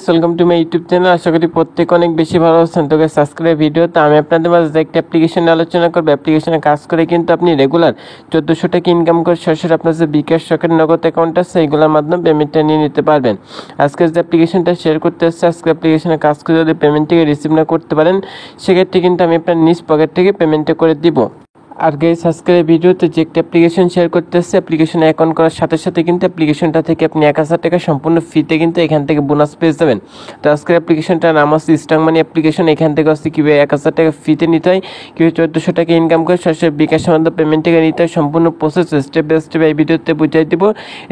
Welcome to my YouTube channel. আশা করি প্রত্যেক অনেক বেশি ভালো আছেন। তো সাবস্ক্রাইব ভিডিও তো আমি আপনাদের মাঝে একটা অ্যাপ্লিকেশন আলোচনা করবো। অ্যাপ্লিকেশনে কাজ করে কিন্তু আপনি রেগুলার 1400 টাকা ইনকাম করে সরাসরি আপনার যে বিকাশ সকের নগদ অ্যাকাউন্ট আছে সেইগুলোর মাধ্যমে পেমেন্টটা নিয়ে নিতে পারবেন। আজকে যে অ্যাপ্লিকেশনটা শেয়ার করতে আসছে, আজকে অ্যাপ্লিকেশনে কাজ করে যদি পেমেন্টটিকে রিসিভ না করতে পারেন সেক্ষেত্রে কিন্তু আমি আপনার নিজ পকেট থেকে পেমেন্টটা করে দিব। আর গাইস, আজকের ভিডিওতে যে একটা অ্যাপ্লিকেশন শেয়ার করতে আসছে, অ্যাপ্লিকেশনে অ্যাকাউন্ট করার সাথে সাথে কিন্তু অ্যাপ্লিকেশনটা থেকে আপনি 1000 টাকা সম্পূর্ণ ফ্রিতে কিন্তু এখান থেকে বোনাস পেয়ে যাবেন। তো আজকের অ্যাপ্লিকেশনটার নাম হচ্ছে স্ট্রং মানি অ্যাপ্লিকেশন। এখান থেকে হচ্ছে কীভাবে 1000 টাকা ফ্রিতে নিতে হয়, কীভাবে 1400 টাকা ইনকাম করে সরাসরি বিকাশের মাধ্যমে পেমেন্ট থেকে নিতে হয়, সম্পূর্ণ প্রসেস স্টেপ বাই স্টেপ এই ভিডিওতে বুঝাই দিব।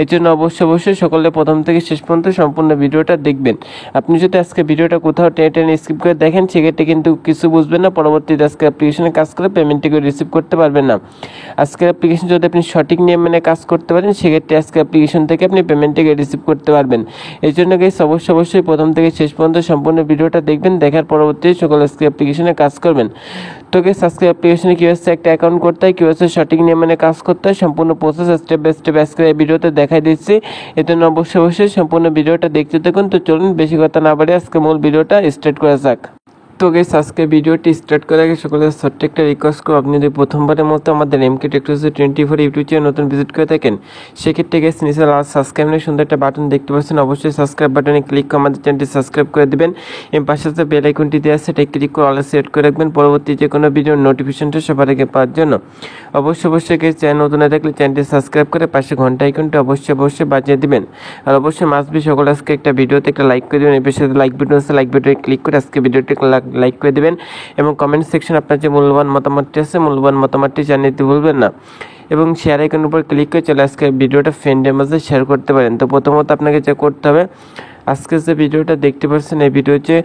এর জন্য অবশ্যই সকলে প্রথম থেকে শেষ পর্যন্ত সম্পূর্ণ ভিডিওটা দেখবেন। আপনি যদি আজকে ভিডিওটা কোথাও টেনে স্কিপ করে দেখেন সেক্ষেত্রে কিন্তু কিছু বুঝবেন না, পরবর্তীতে আজকে অ্যাপ্লিকেশনে কাজ করে পেমেন্টটিকে রিসিভ করতে পারবেন না। আজকের অ্যাপ্লিকেশন যদি আপনি সঠিক নিয়ম মেনে কাজ করতে পারেন সেক্ষেত্রে আজকে অ্যাপ্লিকেশন থেকে আপনি পেমেন্টটিকে রিসিভ করতে পারবেন। এই জন্য গাইস অবশ্যই প্রথম থেকে শেষ পর্যন্ত সম্পূর্ণ ভিডিওটা দেখবেন, দেখার পরবর্তীতে সকল আজকে অ্যাপ্লিকেশনে কাজ করবেন। তো গাইস আজকে অ্যাপ্লিকেশনে কী হচ্ছে একটা অ্যাকাউন্ট করতে হয়, কী হচ্ছে সঠিক নিয়ম মেনে কাজ করতে হয়, সম্পূর্ণ প্রসেস স্টেপ বাই স্টেপ আজকে এই ভিডিওতে দেখাই দিচ্ছি। এর জন্য অবশ্যই সম্পূর্ণ ভিডিওটা দেখতে থাকুন। তো চলুন বেশি কথা না বাড়িয়ে আজকে মূল ভিডিওটা স্টার্ট করা যাক। তো গাইস আজকে ভিডিওটি স্টার্ট করার আগে সকলের ছোট্ট একটা রিকোয়েস্ট করব, আপনি যদি প্রথমবারের মতো আমাদের এমকে টেকনোলজি 24 ইউটিউব চ্যানেল নতুন ভিজিট করে থাকেন সেক্ষেত্রে গাইস নিচে লাল সাবস্ক্রাইব নিয়ে সুন্দর একটা বাটন দেখতে পাচ্ছেন, অবশ্যই সাবস্ক্রাইব বাটনে ক্লিক করে আমাদের চ্যানেলটি সাবস্ক্রাইব করে দিবেন এবং পাশে যে বেল আইকনটি দেওয়া আছে এটা ক্লিক করে অলে সেট করে রাখবেন পরবর্তী যে কোনো ভিডিওর নোটিফিকেশনটা সবার আগে পাওয়ার জন্য। অবশ্যই গাইস চ্যানেল নতুন হয়ে থাকলে চ্যানেলটি সাবস্ক্রাইব করে পাশে ঘন্টা আইকনটা অবশ্যই বাজিয়ে দিবেন। আর অবশ্যই মাস্ট বি সকলে আজকে একটা ভিডিওতে একটা লাইক করে দিবেন। এই পাশে লাইক বাটন আছে, লাইক বাটনে ক্লিক করে আজকে ভিডিওটি লাইক করে দিবেন এবং কমেন্ট সেকশন আপনার যে মূল্যবান মতামতটি আছে মূল্যবান মতামতটি জানিয়ে দিতে ভুলবেন না এবং শেয়ার আইকনের উপর ক্লিক করে চলে আজকে ভিডিওটা ফ্রেন্ডের মাঝে শেয়ার করতে পারেন। তো প্রথমত আপনাকে যা করতে হবে, আজকে যে ভিডিওটা দেখতে পাচ্ছেন এই ভিডিও যে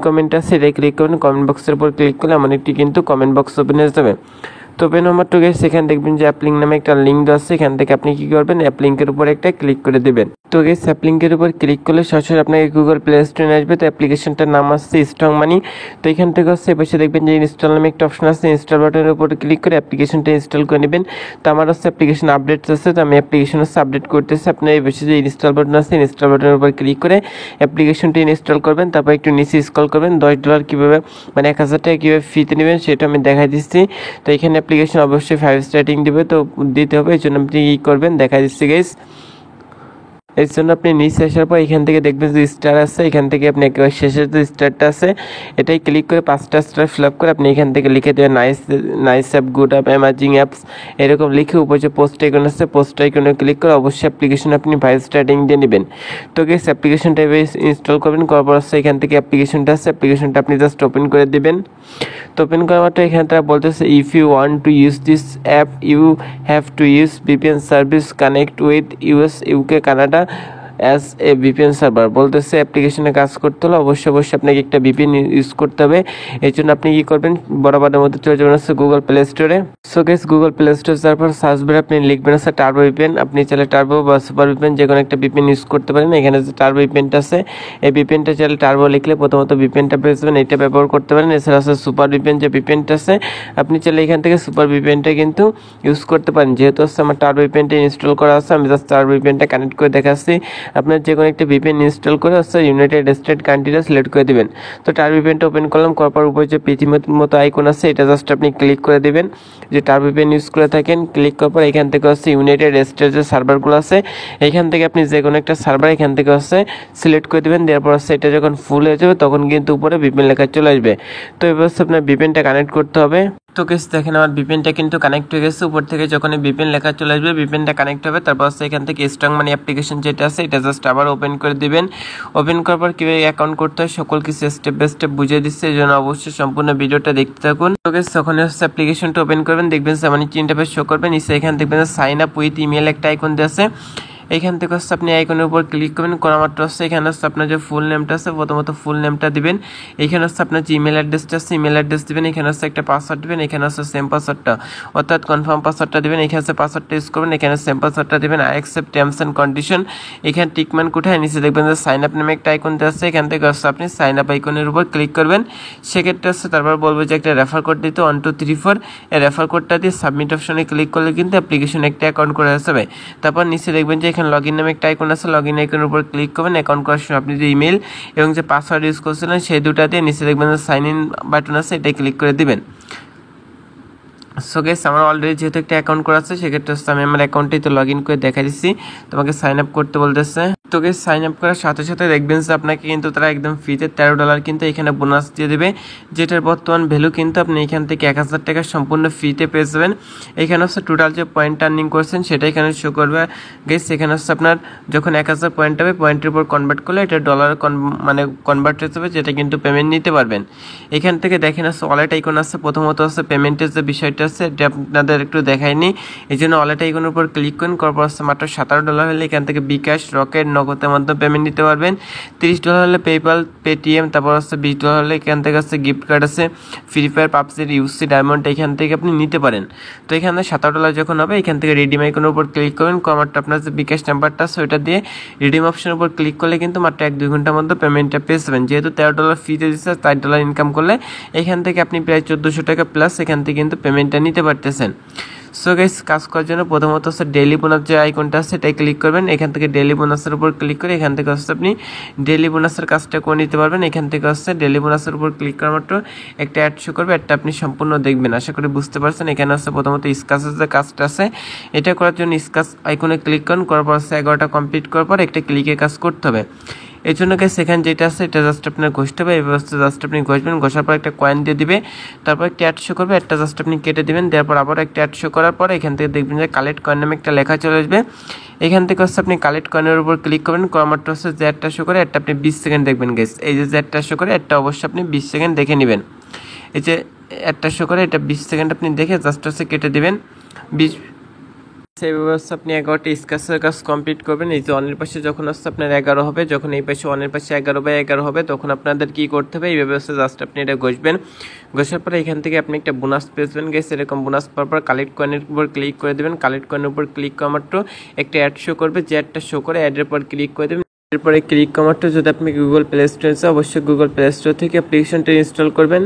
কমেন্ট আছে এটাই ক্লিক করবেন, কমেন্ট বক্সের উপর ক্লিক করলে আমার একটি কিন্তু কমেন্ট বক্স ওপেন হয়ে যাবে। তো ওপেন হওয়ার তো গাইস সেখানে দেখবেন যে অ্যাপ লিঙ্ক নামে একটা লিঙ্ক দেওয়া আছে, এখান থেকে আপনি কি করবেন অ্যাপ লিঙ্কের উপর একটা ক্লিক করে দেবেন। তো গাইস অ্যাপ লিঙ্কের উপর ক্লিক করলে সরাসরি আপনাকে গুগল প্লে স্টোরে আসবে। তো অ্যাপ্লিকেশনটার নাম আসছে স্ট্রং মানি। তো এখান থেকে হচ্ছে এপাশে দেখবেন যে ইনস্টল নামে একটা অপশন আছে, ইনস্টল বাটনের উপর ক্লিক করে অ্যাপ্লিকেশনটা ইনস্টল করে নেবেন। তো আমার হচ্ছে অ্যাপ্লিকেশন আপডেটস আছে, তো আমি অ্যাপ্লিকেশন হচ্ছে আপডেট করতেছি। আপনার এই পাশে যে ইনস্টল বাটন আছে ইনস্টল বাটনের উপর ক্লিক করে অ্যাপ্লিকেশনটা ইনস্টল করবেন। তারপর একটু নিচে স্ক্রল করবেন, $10 কীভাবে মানে 1000 টাকা কীভাবে ফ্রিতে নেবেন সেটা আমি দেখাই দিচ্ছি। তো এখানে অ্যাপ্লিকেশন অবশ্যই 5 স্টার রেটিং দিবে, তো দিতে হবে, এই জন্য আপনি কী করবেন দেখা দিচ্ছি গাইস। এর জন্য আপনি নিচে আসার পর এখান থেকে দেখবেন যে স্টার আছে, এখান থেকে আপনি একেবারে শেষের যে স্টারটা আছে এটাই ক্লিক করে 5টা স্টার ফিল আপ করে আপনি এখান থেকে লিখে দেবেন nice app, good app, amazing apps এরকম লিখে উপর যে পোস্ট আইকন আছে পোস্ট আইকনে ক্লিক করে অবশ্যই অ্যাপ্লিকেশন আপনি 5 স্টার রেটিং দিয়ে নেবেন। তো গাইস অ্যাপ্লিকেশনটা ইনস্টল করবেন, করার পর হচ্ছে এখান থেকে অ্যাপ্লিকেশনটা আছে, অ্যাপ্লিকেশনটা আপনি জাস্ট ওপেন করে দেবেন। তো ওপেন করার পর এখানে তারা বলতেছে if you want to use this app you have to use VPN service connect with US UK Canada as a VPN server. বলতেছে অ্যাপ্লিকেশনে কাজ করতে হলে অবশ্যই আপনাকে একটা VPN ইউজ করতে হবে। এই জন্য আপনি কী করবেন, বরাবরের মধ্যে চলে যাবেন হচ্ছে গুগল প্লে স্টোরে। সো গাইস গুগল প্লে স্টোরে যাওয়ার পর সার্চ বারে আপনি লিখবেন হচ্ছে টার্বো VPN। আপনি চাইলে টার্বো বা সুপার VPN যে কোনো একটা VPN ইউজ করতে পারেন। এখানে যে টার্বো VPNটা আছে এই VPNটা চাইলে টার্বো লিখলে প্রথমত VPNটা পেয়ে যাবেন, এটা ব্যবহার করতে পারেন। এছাড়া আছে সুপার VPN যে VPNটা আছে আপনি চাইলে এখান থেকে সুপার VPNটা কিন্তু ইউজ করতে পারেন। যেহেতু হচ্ছে আমার টার্বো VPNটা ইনস্টল করা আছে আমি জাস্ট টার্বো VPNটা কানেক্ট করে দেখাচ্ছি। আপনার যে কোনো একটা VPN ইনস্টল করে হচ্ছে ইউনাইটেড স্টেট কান্ট্রিটা সিলেক্ট করে দিবেন। তো টার্বো VPNটা ওপেন করলাম, করার পর উপরে যে পৃথিবীর মতো আইকন আছে এটা জাস্ট আপনি ক্লিক করে দিবেন। যে টার্বো VPN ইউজ করে থাকেন ক্লিক করার পর এখান থেকে হচ্ছে ইউনাইটেড স্টেটের যে সার্ভারগুলো আছে এখান থেকে আপনি যে কোনো একটা সার্ভার এখান থেকে হচ্ছে সিলেক্ট করে দেবেন। দেওয়ার পর হচ্ছে এটা যখন ফুল হয়ে যাবে তখন কিন্তু উপরে VPN লেখা চলে আসবে। তো এবার হচ্ছে আপনার VPNটা কানেক্ট করতে হবে। তো গাইস দেখেন আমার VPNটা কিন্তু কানেক্ট হয়ে গেছে, উপর থেকে যখন VPN লেখা চলে আসবে VPNটা কানেক্ট হবে। তারপর হচ্ছে এখান থেকে স্ট্রং মানি অ্যাপ্লিকেশন যেটা আছে এটা জাস্ট আবার ওপেন করে দিবেন। ওপেন করার পর কীভাবে অ্যাকাউন্ট করতে হয় সকল কিছু স্টেপ বাই স্টেপ বুঝিয়ে দিচ্ছে, এই জন্য অবশ্যই সম্পূর্ণ ভিডিওটা দেখতে থাকুন। তো গাইস যখন হচ্ছে অ্যাপ্লিকেশনটা ওপেন করবেন দেখবেন মানে ইন্টারফেস শো করবেন, নিচে এখানে দেখবেন সাইন আপ উইথ ইমেল একটা আইকন দেওয়া আছে। এইখান থেকে হচ্ছে আপনি আইকনের উপর ক্লিক করবেন, করা মাত্র হচ্ছে এখানে হচ্ছে আপনার যে ফুল নেমটা আছে প্রথমত ফুল নেমটা দিবেন। এখানে হচ্ছে আপনার যে ইমেল অ্যাড্রেসটা আছে ইমেল অ্যাড্রেস দিবেন, এখানে হচ্ছে একটা পাসওয়ার্ড দিবেন, এখানে হচ্ছে সেম পাসওয়ার্ডটা অর্থাৎ কনফার্ম পাসওয়ার্ডটা দিবেন। এখানে হচ্ছে পাসওয়ার্ডটা ইউজ করবেন, এখানে সেম পাসওয়ার্ডটা দিবেন। I accept terms and condition এখানে টিকমান কোঠায় নিচে দেখবেন যে সাইন আপ নামে একটা আইকন দেওয়া আছে, এখান থেকে হচ্ছে আপনি সাইন আপ আইকনের উপর ক্লিক করবেন। সেক্ষেত্রে হচ্ছে তারপর বলবো যে একটা রেফার কোড দিতে 1234 এই রেফার কোডটা দিয়ে সাবমিট অপশনে ক্লিক করলে কিন্তু অ্যাপ্লিকেশন একটা অ্যাকাউন্ট করে আসবে। তারপর নিচে দেখবেন যে এখানে এখানে লগ ইন নামে একটা আইকন আছে, লগ ইন আইকনের উপর ক্লিক করবেন। অ্যাকাউন্ট করার সময় আপনি যে ইমেল এবং যে পাসওয়ার্ড ইউজ করছিলেন সেই দুটা দিয়ে নিচে দেখবেন যে সাইন ইন বাটন আছে, এটাই ক্লিক করে দিবেন। সো গাইস আমার অলরেডি যেহেতু একটা অ্যাকাউন্ট করা আছে সেক্ষেত্রে আমি আমার অ্যাকাউন্টেই তো লগ ইন করে দেখাই দিচ্ছি। তোমাকে সাইন আপ করতে বলতেছে। তো গাইস সাইন আপ করার সাথে সাথে দেখবেন যে আপনাকে কিন্তু তারা একদম ফ্রিতে $13 কিন্তু এখানে বোনাস দিয়ে দেবে, যেটার বর্তমান ভ্যালু কিন্তু আপনি এখান থেকে 1000 টাকা সম্পূর্ণ ফ্রিতে পেয়ে যাবেন। এখানে হচ্ছে টোটাল যে পয়েন্ট আর্নিং করছেন সেটা এখানে শো করবে গাইস। এখানে হচ্ছে আপনার যখন 1000 পয়েন্ট হবে পয়েন্টের উপর কনভার্ট করলে এটা ডলার মানে কনভার্ট হয়ে যাবে, যেটা কিন্তু পেমেন্ট নিতে পারবেন। এখান থেকে দেখেন হচ্ছে ওয়ালেট আইকন আছে, প্রথমত হচ্ছে পেমেন্টের যে বিষয়টা আছে এটা আপনাদের একটু দেখায়নি, এই জন্য ওয়ালেট আইকনের উপর ক্লিক করুন। করার পর হচ্ছে মাত্র $17 হলে এখান থেকে বিকাশ, রকেট, নগদের মাধ্যমে পেমেন্ট নিতে পারবেন। $30 হলে পেপ্যাল, পেটিএম, তারপর হচ্ছে $20 হলে এখান থেকে হচ্ছে গিফট কার্ড আছে, ফ্রি ফায়ার, পাবজির ইউসি ডায়মন্ড এখান থেকে আপনি নিতে পারেন। তো এখানে $17 যখন হবে এখান থেকে রিডিম আইকনের উপর ক্লিক করবেন। কমারটা আপনার যে বিকাশ নাম্বারটা আছে ওইটা দিয়ে রিডিম অপশনের উপর ক্লিক করলে কিন্তু মাত্র 1-2 ঘন্টার মধ্যে পেমেন্টটা পেয়ে যাবেন। যেহেতু $13 ফিতে দিচ্ছে, $4 ইনকাম করলে এখান থেকে আপনি প্রায় 1400 টাকা প্লাস এখান থেকে কিন্তু পেমেন্টটা নিতে পারতেছেন। সো গাইস কাজ করার জন্য প্রথমত হচ্ছে ডেইলি বোনাস যে আইকনটা আছে এটাই ক্লিক করবেন। এখান থেকে ডেইলি বোনাসের উপর ক্লিক করে এখান থেকে হচ্ছে আপনি ডেইলি বোনাসের কাজটা করে নিতে পারবেন। এখান থেকে হচ্ছে ডেইলি বোনাসের উপর ক্লিক করার মাত্র একটা অ্যাড শো করবে, অ্যাডটা আপনি সম্পূর্ণ দেখবেন, আশা করি বুঝতে পারছেন। এখানে হচ্ছে প্রথমত স্কাচের যে কাজটা আছে এটা করার জন্য স্কাচ আইকনে ক্লিক করুন। করার পর হচ্ছে 11টা কমপ্লিট করার পর একটা ক্লিকে কাজ করতে হবে। এই জন্য গাইস এখানে যেটা আছে এটা জাস্ট আপনার ঘষতে হবে, এই ব্যবস্থা জাস্ট আপনি ঘষবেন, ঘষার পর একটা কয়েন দিয়ে দিবে, তারপর একটা অ্যাড শো করবে, একটা জাস্ট আপনি কেটে দিবেন, দেওয়ার পর আবার একটা অ্যাড শো করার পর এখান থেকে দেখবেন যে কালেক্ট কয়েন নামে একটা লেখা চলে আসবে। এখান থেকে হচ্ছে আপনি কালেক্ট কয়েনের উপর ক্লিক করবেন। করার মাত্র হচ্ছে যে অ্যাডটা শো করে একটা আপনি 20 সেকেন্ড দেখবেন গাইস। এই যে অ্যাডটা শো করে একটা অবশ্যই আপনি 20 সেকেন্ড দেখে নেবেন। এই যে অ্যাডটা শো করে এটা 20 সেকেন্ড আপনি দেখে জাস্ট হচ্ছে কেটে দিবেন। 20 সেইভাবে হচ্ছে আপনি 11টা স্কাচের কাজ কমপ্লিট করবেন। এই যে অনের পাশে যখন হচ্ছে আপনার 11 হবে, যখন এই পাশে অনের পাশে 11/11 হবে তখন আপনাদের কি করতে হবে, এইভাবে হচ্ছে জাস্ট আপনি এটা ঘষবেন। ঘষার পরে এখান থেকে আপনি একটা বোনাস পেয়েছেন গেছে, এরকম বোনাস পাওয়ার পর কালেক্ট কয়েনের উপর ক্লিক করে দেবেন। কালেক্ট কয়েনের উপর ক্লিক করা মাত্র একটা অ্যাড শো করবে, যে অ্যাডটা শো করে অ্যাডের পর ক্লিক করে দেবেন। এরপরে ক্লিক করা মাত্র যদি আপনি গুগল প্লে স্টোরে আছে অবশ্যই গুগল প্লে স্টোর থেকে অ্যাপ্লিকেশনটা ইনস্টল করবেন।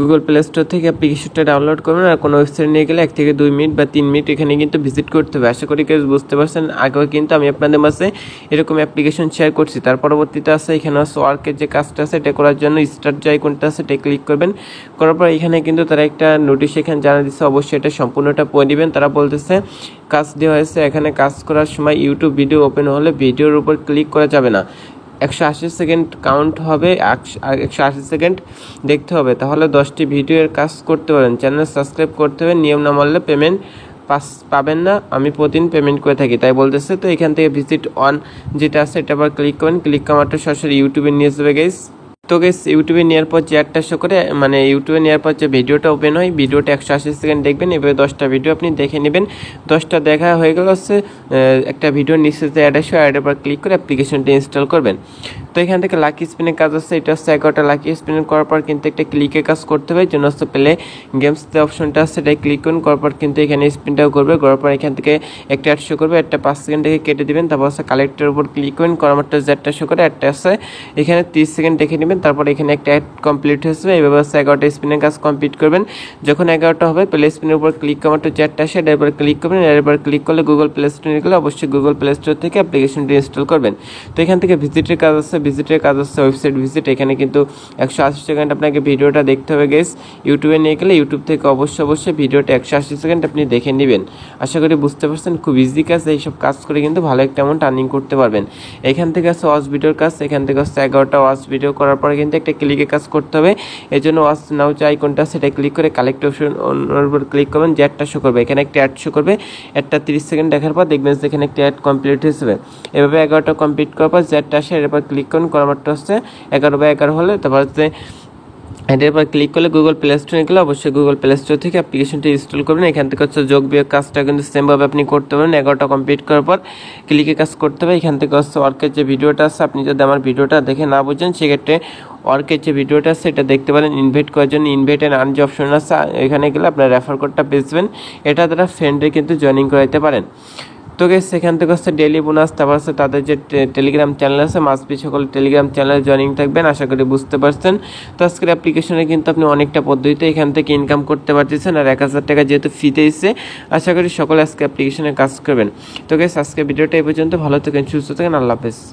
গুগল প্লে স্টোর থেকে অ্যাপ্লিকেশনটা ডাউনলোড করবেন, আর কোনো ওয়েবসাইট নিয়ে গেলে 1 থেকে 2 মিনিট বা 3 মিনিট এখানে কিন্তু ভিজিট করতে হবে। আশা করি কেউ বুঝতে পারছেন। আগেও কিন্তু আমি আপনাদের মাঝে এরকম অ্যাপ্লিকেশন শেয়ার করছি। তার পরবর্তীতে আছে এখানে হচ্ছে ওয়ার্কের যে কাজটা আছে এটা করার জন্য স্টার্ট যে আইকনটা আছে এটা ক্লিক করবেন। করার পর এখানে কিন্তু তারা একটা নোটিশ এখানে জানিয়ে দিচ্ছে, অবশ্যই এটা সম্পূর্ণটা পড়ে নেবেন। তারা বলতেছে কাজ দেওয়া হয়েছে, এখানে কাজ করার সময় ইউটিউব ভিডিও ওপেন হলে ভিডিওর উপর ক্লিক করা যাবে না, 180 সেকেন্ড কাউন্ট হবে, 180 সেকেন্ড দেখতে হবে, তাহলে 10টি ভিডিওর কাজ করতে পারেন। চ্যানেল সাবস্ক্রাইব করতে হবে, নিয়ম না মানলে পেমেন্ট পাবেন না, আমি প্রতিদিন পেমেন্ট করে থাকি তাই বলতেছে। তো এখান থেকে ভিজিট অন যেটা আছে এটা আবার ক্লিক করবেন। ক্লিক করা মাত্র সরাসরি ইউটিউবে নিয়ে যাবে গাইস। তো গাইস ইউটিউবে নেওয়ার পর যে একটা শো করে, মানে ইউটিউবে নেওয়ার পর যে ভিডিওটা ওপেন হয় ভিডিওটা 180 সেকেন্ড দেখবেন। এভাবে 10টা ভিডিও আপনি দেখে নেবেন। 10টা দেখা হয়ে গেল হচ্ছে একটা ভিডিও নিচে যে অ্যাড আসে অ্যাডের পর ক্লিক করে অ্যাপ্লিকেশনটা ইনস্টল করবেন। তো এখান থেকে লাকি স্পিনের কাজ আছে, এটা হচ্ছে 11টা লাকি স্পিন করার পর কিন্তু একটা ক্লিকে কাজ করতে হবে, জন্য হচ্ছে প্লে গেমস যে অপশনটা আছে এটাই ক্লিক করুন। করার পর কিন্তু এখানে স্পিনটাও করবে, করার পর এখান থেকে একটা অ্যাড শো করবে, একটা 5 সেকেন্ড দেখে কেটে দিবেন। তারপর হচ্ছে কালেক্টের উপর ক্লিক করুন। করার মাত্র যে একটা শো করে একটা আছে এখানে 30 সেকেন্ড দেখে নেবেন। তারপর এখানে একটা অ্যাড কমপ্লিট হয়েছে, এইভাবে হচ্ছে 11টা স্পিনের কাজ কমপ্লিট করবেন। যখন 11টা হবে প্লে স্পিনের উপর ক্লিক করার মাত্র যে একটা আসে এটার উপর ক্লিক করবেন। এর উপর ক্লিক করলে গুগল প্লে স্টোরে গেলে অবশ্যই গুগল প্লে স্টোর থেকে অ্যাপ্লিকেশনটি ইনস্টল করবেন। তো এখান থেকে ভিজিটের কাজ আছে, ভিজিটের কাজ আছে ওয়েবসাইট ভিজিট। এখানে কিন্তু 180 সেকেন্ড আপনাকে ভিডিওটা দেখতে হবে গাইস। ইউটিউবে নিয়ে গেলে ইউটিউব থেকে অবশ্যই ভিডিওটা 180 সেকেন্ড আপনি দেখে নেবেন। আশা করি বুঝতে পারছেন, খুব ইজি কাজ। এইসব কাজ করে কিন্তু ভালো একটা অ্যামাউন্ট আর্নিং করতে পারবেন। এখান থেকে আছে ওয়াচ ভিডিওর কাজ, এখান থেকে হচ্ছে 11টা ওয়াচ ভিডিও করার পরে কিন্তু একটা ক্লিকে কাজ করতে হবে। এই জন্য ওয়াচ নাও যে আইকনটা সেটা ক্লিক করে কালেক্ট অপশন উপর ক্লিক করবেন, যে অ্যাডটা শো করবে এখানে একটা অ্যাড শো করবে। একটা 30 সেকেন্ড দেখার পর দেখবেন যে এখানে একটা অ্যাড কমপ্লিট হয়েছে। এভাবে 11টা কমপ্লিট করার পর যে অ্যাডটা আসে এর উপর ক্লিক করুন। করার মাত্র হচ্ছে 11/11 হলে তারপর হচ্ছে এটার উপর ক্লিক করলে গুগল প্লে স্টোরে গেলে অবশ্যই গুগল প্লে স্টোর থেকে অ্যাপ্লিকেশনটি ইনস্টল করবেন। এখান থেকে হচ্ছে যোগ বিয়োগ কাজটা কিন্তু সেমভাবে আপনি করতে পারেন। 11টা কমপ্লিট করার পর ক্লিকে কাজ করতে হবে। এখান থেকে হচ্ছে ওয়ার্কের যে ভিডিওটা আছে, আপনি যদি আমার ভিডিওটা দেখে না বুঝেন সেক্ষেত্রে ওয়ার্কের যে ভিডিওটা আছে এটা দেখতে পারেন। ইনভাইট করার জন্য ইনভাইট অ্যান্ড আর্ন যে অপশন আছে এখানে গেলে আপনার রেফার কোডটা পেয়েছেন, এটা দ্বারা ফ্রেন্ডে কিন্তু জয়েনিং করাইতে পারেন। তো গাইস সেখান থেকে হচ্ছে ডেইলি বোনাস, তারপর হচ্ছে তাদের যে টেলিগ্রাম চ্যানেল আছে মাসপি সকল টেলিগ্রাম চ্যানেলে জয়েনিং থাকবেন, আশা করি বুঝতে পারছেন। তো আজকের অ্যাপ্লিকেশনে কিন্তু আপনি অনেকটা পদ্ধতিতে এখান থেকে ইনকাম করতে পারতেছেন, আর 1000 টাকা যেহেতু ফিতে এসে আশা করি সকলে আজকে অ্যাপ্লিকেশনে কাজ করবেন। তো গাইস আজকে ভিডিওটা এই পর্যন্ত, ভালো থাকেন, সুস্থ থাকেন, আল্লাহ হাফেজ।